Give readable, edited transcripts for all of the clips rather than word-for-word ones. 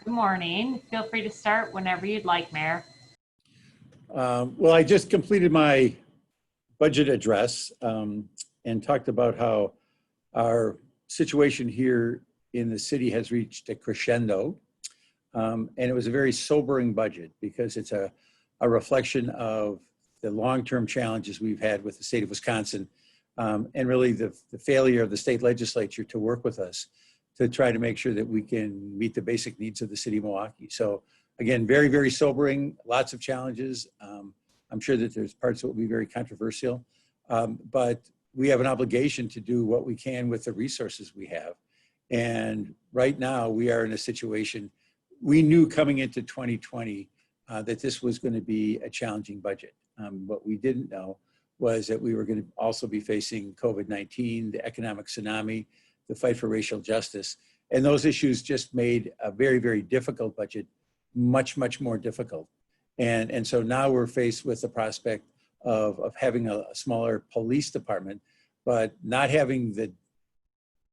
Good morning. Feel free to start whenever you'd like, Mayor. Well, I just completed my budget address and talked about how our situation here in the city has reached a crescendo. And it was a very sobering budget because it's a reflection of the long-term challenges we've had with the state of Wisconsin and really the failure of the state legislature to work with us to try to make sure that we can meet the basic needs of the city of Milwaukee. So again, very, very sobering, lots of challenges. I'm sure that there's parts that will be very controversial, but we have an obligation to do what we can with the resources we have. And right now we are in a situation, we knew coming into 2020 that this was going to be a challenging budget. What we didn't know was that we were going to also be facing COVID-19, the economic tsunami, the fight for racial justice. And those issues just made a very, very difficult budget much, much more difficult. And so now we're faced with the prospect of having a smaller police department, but not having the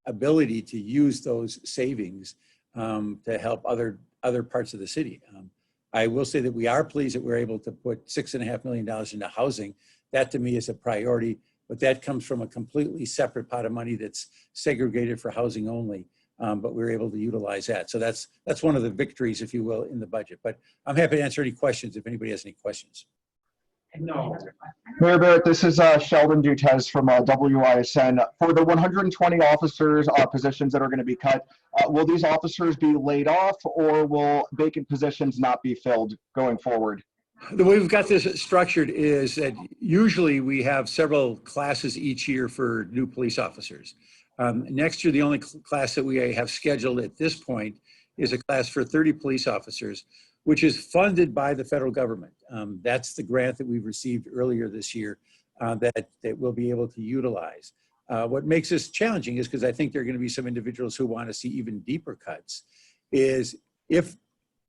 ability to use those savings to help other parts of the city. I will say that we are pleased that we're able to put $6.5 million into housing. That to me is a priority, but that comes from a completely separate pot of money that's segregated for housing only. But we were able to utilize that. So that's one of the victories, if you will, in the budget. But I'm happy to answer any questions if anybody has any questions. No. Mayor Barrett, this is Sheldon Dutez from WISN. For the 120 officers positions that are going to be cut, will these officers be laid off or will vacant positions not be filled going forward? The way we've got this structured is that usually we have several classes each year for new police officers. Next year, the only class that we have scheduled at this point is a class for 30 police officers, which is funded by the federal government. That's the grant that we've received earlier this year that we'll be able to utilize. What makes this challenging is because I think there are going to be some individuals who want to see even deeper cuts, is if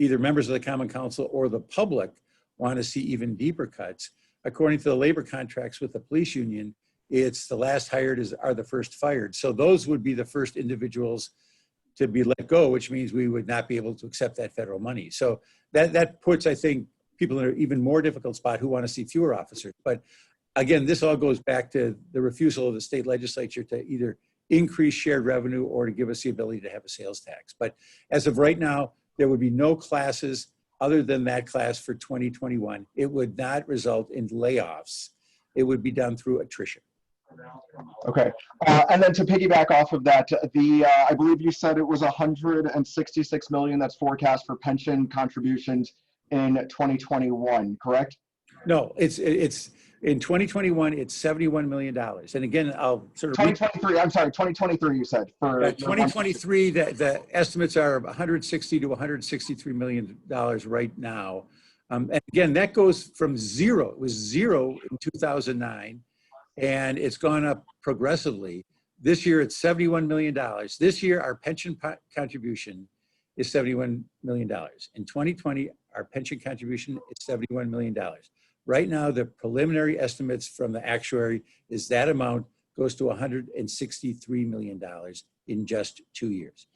either members of the Common Council or the public want to see even deeper cuts, according to the labor contracts with the police union, it's the last hired are the first fired. So those would be the first individuals to be let go, which means we would not be able to accept that federal money. So that puts, I think, people in an even more difficult spot who want to see fewer officers. But again, this all goes back to the refusal of the state legislature to either increase shared revenue or to give us the ability to have a sales tax. But as of right now, there would be no classes other than that class for 2021. It would not result in layoffs. It would be done through attrition. Okay, and then to piggyback off of that, I believe you said it was 166 million that's forecast for pension contributions in 2021, correct? No, it's in 2021, it's $71 million. And again, I'll sort of 2023. I'm sorry, 2023. You said for 2023. The estimates are 160 to 163 million dollars right now. And again, that goes from zero. It was zero in 2009. And it's gone up progressively. This year, it's $71 million. This year, our pension contribution is $71 million. In 2020, our pension contribution is $71 million. Right now, the preliminary estimates from the actuary is that amount goes to $163 million in just 2 years.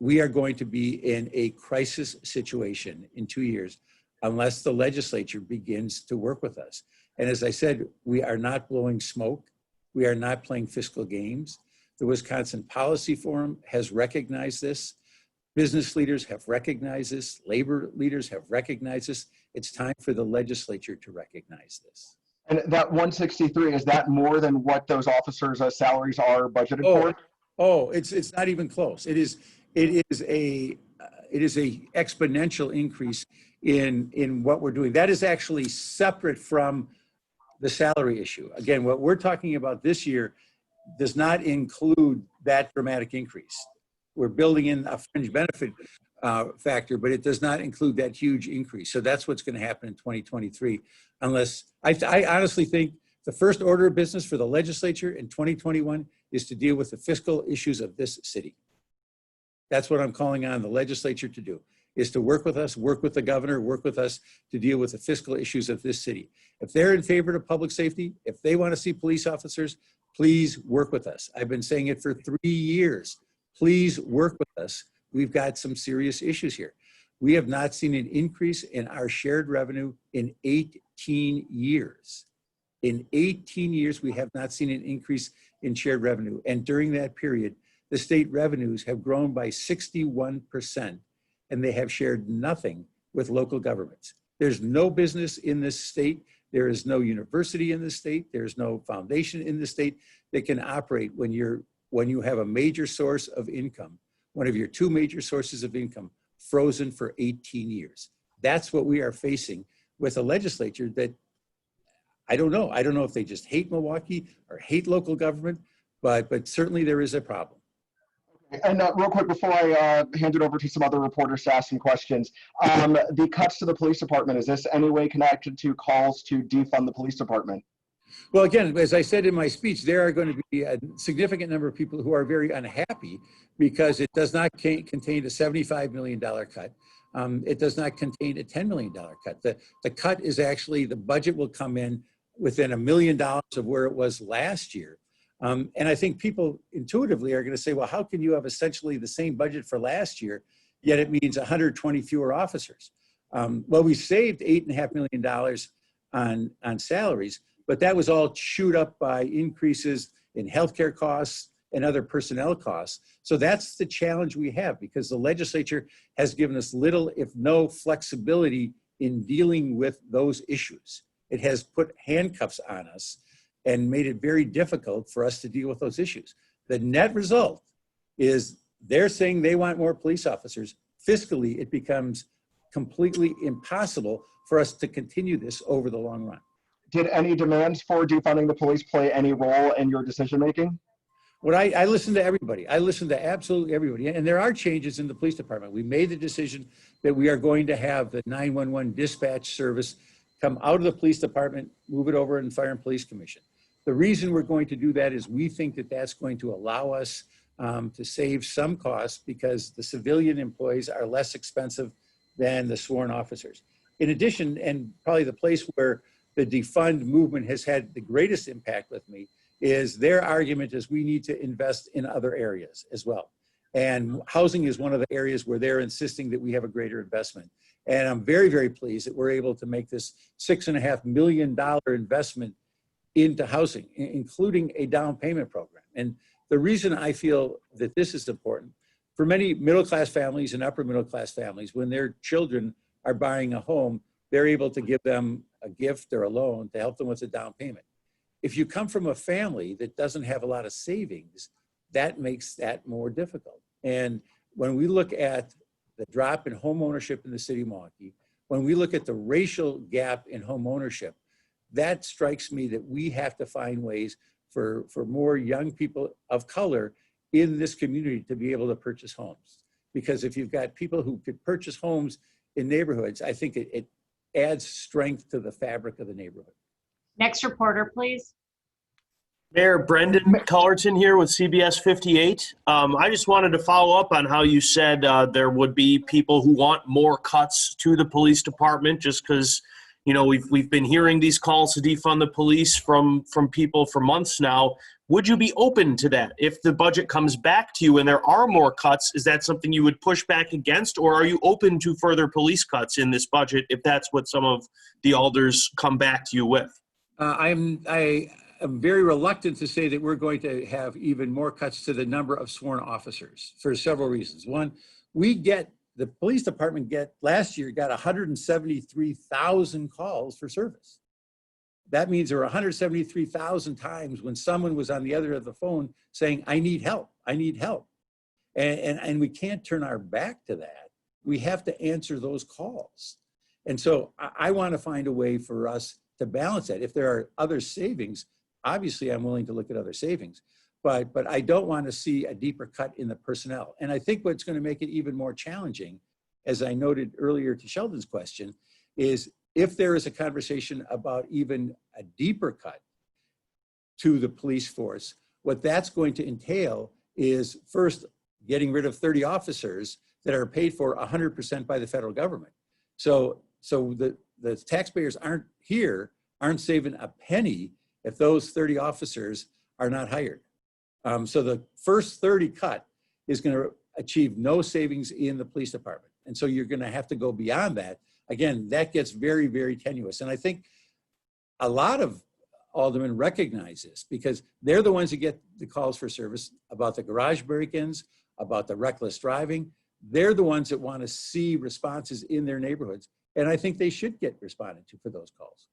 We are going to be in a crisis situation in 2 years unless the legislature begins to work with us. And as I said, we are not blowing smoke. We are not playing fiscal games. The Wisconsin Policy Forum has recognized this. Business leaders have recognized this. Labor leaders have recognized this. It's time for the legislature to recognize this. And that 163, is that more than what those officers' salaries are budgeted for? Oh, it's not even close. It is a exponential increase in what we're doing. That is actually separate from the salary issue. Again, what we're talking about this year does not include that dramatic increase. We're building in a fringe benefit factor, but it does not include that huge increase. So that's what's going to happen in 2023, unless I honestly think the first order of business for the legislature in 2021 is to deal with the fiscal issues of this city. That's what I'm calling on the legislature to do, is to work with us, work with the governor, work with us to deal with the fiscal issues of this city. If they're in favor of public safety, if they want to see police officers, please work with us. I've been saying it for 3 years. Please work with us. We've got some serious issues here. We have not seen an increase in our shared revenue in 18 years. In 18 years, we have not seen an increase in shared revenue. And during that period, the state revenues have grown by 61%, and they have shared nothing with local governments. There's no business in this state. There is no university in the state. There's no foundation in the state that can operate when you have a major source of income, one of your two major sources of income, frozen for 18 years. That's what we are facing with a legislature that I don't know. I don't know if they just hate Milwaukee or hate local government, but certainly there is a problem. And real quick, before I hand it over to some other reporters to ask some questions, the cuts to the police department, is this any way connected to calls to defund the police department? Well, again, as I said in my speech, there are going to be a significant number of people who are very unhappy because it does not contain a $75 million cut. It does not contain a $10 million cut. The cut is actually, the budget will come in within $1 million of where it was last year. And I think people intuitively are going to say, well, how can you have essentially the same budget for last year, yet it means 120 fewer officers? Well, we saved $8.5 million on salaries, but that was all chewed up by increases in healthcare costs and other personnel costs. So that's the challenge we have, because the legislature has given us little, if no, flexibility in dealing with those issues. It has put handcuffs on us and made it very difficult for us to deal with those issues. The net result is they're saying they want more police officers. Fiscally, it becomes completely impossible for us to continue this over the long run. Did any demands for defunding the police play any role in your decision-making? What I listen to everybody. I listen to absolutely everybody. And there are changes in the police department. We made the decision that we are going to have the 911 dispatch service come out of the police department, move it over in Fire and Police Commission. The reason we're going to do that is we think that that's going to allow us to save some costs because the civilian employees are less expensive than the sworn officers. In addition, and probably the place where the defund movement has had the greatest impact with me is their argument is we need to invest in other areas as well. And housing is one of the areas where they're insisting that we have a greater investment. And I'm very, very pleased that we're able to make this $6.5 million investment into housing, including a down payment program. And the reason I feel that this is important, for many middle-class families and upper middle-class families, when their children are buying a home, they're able to give them a gift or a loan to help them with a down payment. If you come from a family that doesn't have a lot of savings, that makes that more difficult. And when we look at the drop in home ownership in the city of Milwaukee, when we look at the racial gap in home ownership, that strikes me that we have to find ways for more young people of color in this community to be able to purchase homes. Because if you've got people who could purchase homes in neighborhoods, I think it adds strength to the fabric of the neighborhood. Next reporter, please. Mayor Brendan Cullerton here with CBS 58. I just wanted to follow up on how you said there would be people who want more cuts to the police department just because, you know, we've been hearing these calls to defund the police from people for months now. Would you be open to that? If the budget comes back to you and there are more cuts, is that something you would push back against, or are you open to further police cuts in this budget if that's what some of the alders come back to you with? I am very reluctant to say that we're going to have even more cuts to the number of sworn officers for several reasons. One, the police department last year got 173,000 calls for service. That means there were 173,000 times when someone was on the other end of the phone saying, I need help, I need help. And we can't turn our back to that. We have to answer those calls. And so I want to find a way for us to balance that. If there are other savings, obviously I'm willing to look at other savings, but I don't want to see a deeper cut in the personnel. And I think what's going to make it even more challenging, as I noted earlier to Sheldon's question, is if there is a conversation about even a deeper cut to the police force, what that's going to entail is first getting rid of 30 officers that are paid for 100% by the federal government. So the taxpayers aren't saving a penny if those 30 officers are not hired. So the first 30 cut is going to achieve no savings in the police department. And so you're going to have to go beyond that. Again, that gets very, very tenuous. And I think a lot of aldermen recognize this because they're the ones who get the calls for service about the garage break-ins, about the reckless driving. They're the ones that want to see responses in their neighborhoods. And I think they should get responded to for those calls.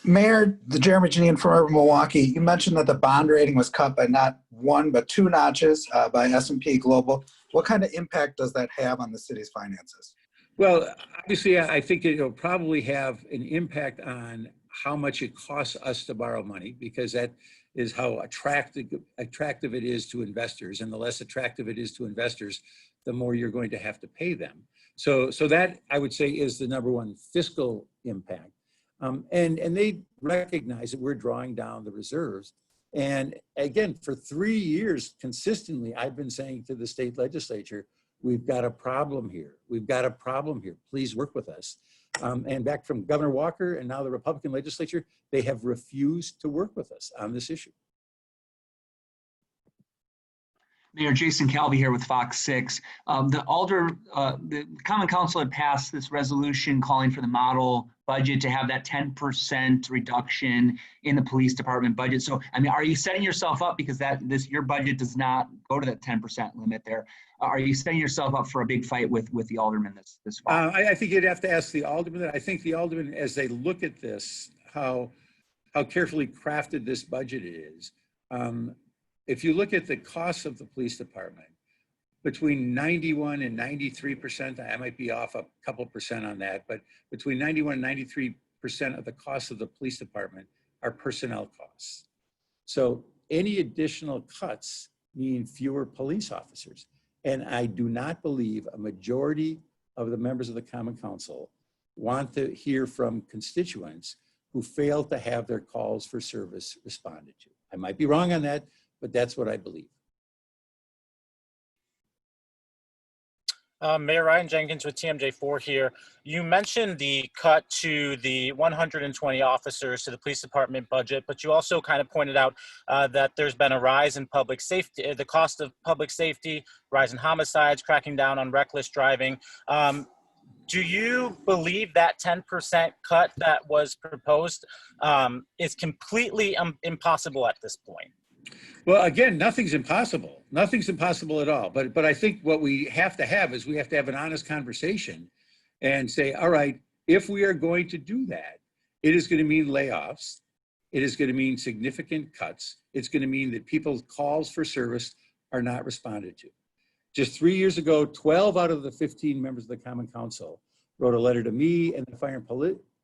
Mayor, Jeremy Janine from Urban Milwaukee, you mentioned that the bond rating was cut by not one, but 2 notches by S&P Global. What kind of impact does that have on the city's finances? Well, obviously, I think it'll probably have an impact on how much it costs us to borrow money, because that is how attractive it is to investors. And the less attractive it is to investors, the more you're going to have to pay them. So that, I would say, is the number one fiscal impact. And they recognize that we're drawing down the reserves. And again, for 3 years consistently, I've been saying to the state legislature, we've got a problem here. We've got a problem here. Please work with us. And back from Governor Walker and now the Republican legislature, they have refused to work with us on this issue. Mayor Jason Calvi here with Fox 6. The Common Council had passed this resolution calling for the model budget to have that 10% reduction in the police department budget. So, I mean, are you setting yourself up, because your budget does not go to that 10% limit there? Are you setting yourself up for a big fight with the aldermen this fall? I think you'd have to ask the aldermen that. I think the aldermen, as they look at this, how carefully crafted this budget is. If you look at the costs of the police department, between 91 and 93%, I might be off a couple percent on that, but between 91 and 93% of the costs of the police department are personnel costs. So any additional cuts mean fewer police officers. And I do not believe a majority of the members of the Common Council want to hear from constituents who fail to have their calls for service responded to. I might be wrong on that, but that's what I believe. Mayor Ryan Jenkins with TMJ4 here. You mentioned the cut to the 120 officers to the police department budget, but you also kind of pointed out that there's been a rise in public safety, the cost of public safety, rise in homicides, cracking down on reckless driving. Do you believe that 10% cut that was proposed is completely impossible at this point? Well, again, nothing's impossible. Nothing's impossible at all. But I think what we have to have is we have to have an honest conversation and say, all right, if we are going to do that, it is going to mean layoffs. It is going to mean significant cuts. It's going to mean that people's calls for service are not responded to. Just 3 years ago, 12 out of the 15 members of the Common Council wrote a letter to me and the Fire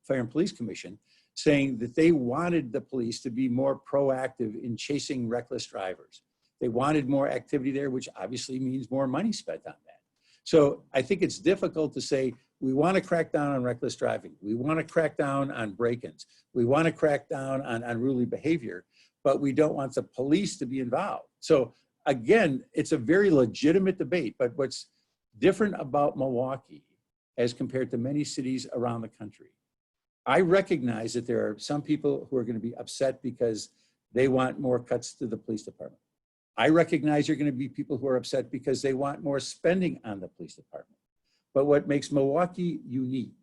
and Police Commission saying that they wanted the police to be more proactive in chasing reckless drivers. They wanted more activity there, which obviously means more money spent on that. So I think it's difficult to say, we want to crack down on reckless driving. We want to crack down on break-ins. We want to crack down on unruly behavior, but we don't want the police to be involved. So again, it's a very legitimate debate, but what's different about Milwaukee as compared to many cities around the country, I recognize that there are some people who are going to be upset because they want more cuts to the police department. I recognize there are going to be people who are upset because they want more spending on the police department. But what makes Milwaukee unique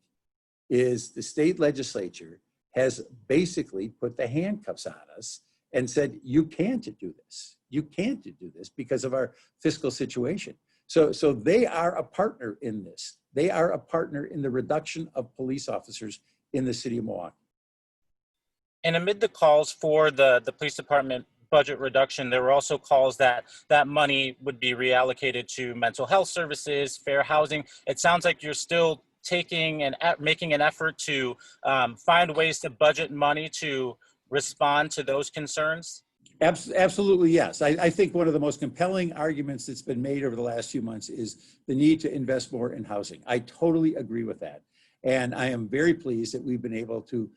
is the state legislature has basically put the handcuffs on us and said, you can't do this. You can't do this because of our fiscal situation. So they are a partner in this. They are a partner in the reduction of police officers in the city of Milwaukee. And amid the calls for the police department budget reduction, there were also calls that that money would be reallocated to mental health services, fair housing. It sounds like you're still making an effort to find ways to budget money to respond to those concerns. Absolutely, yes. I think one of the most compelling arguments that's been made over the last few months is the need to invest more in housing. I totally agree with that. And I am very pleased that we've been able to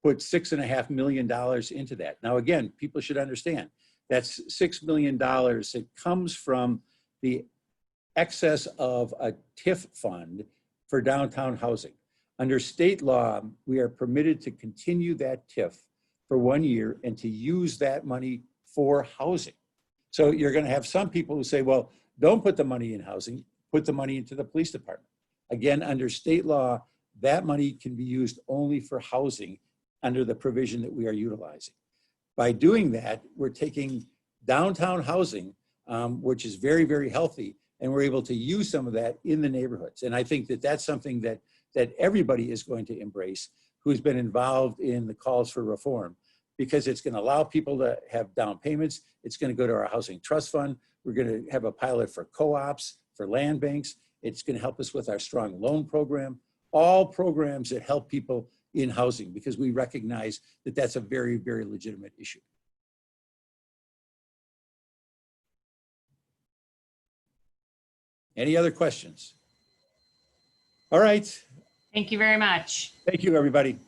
put $6.5 million into that. Now, again, people should understand that's $6 million that comes from the excess of a TIF fund for downtown housing. Under state law, we are permitted to continue that TIF for 1 year and to use that money for housing. So you're going to have some people who say, well, don't put the money in housing, put the money into the police department. Again, under state law, that money can be used only for housing under the provision that we are utilizing. By doing that, we're taking downtown housing, which is very, very healthy, and we're able to use some of that in the neighborhoods. And I think that that's something that everybody is going to embrace who's been involved in the calls for reform, because it's going to allow people to have down payments. It's going to go to our housing trust fund. We're going to have a pilot for co-ops, for land banks. It's going to help us with our strong loan program, all programs that help people in housing, because we recognize that that's a very, very legitimate issue. Any other questions? All right. Thank you very much. Thank you, everybody.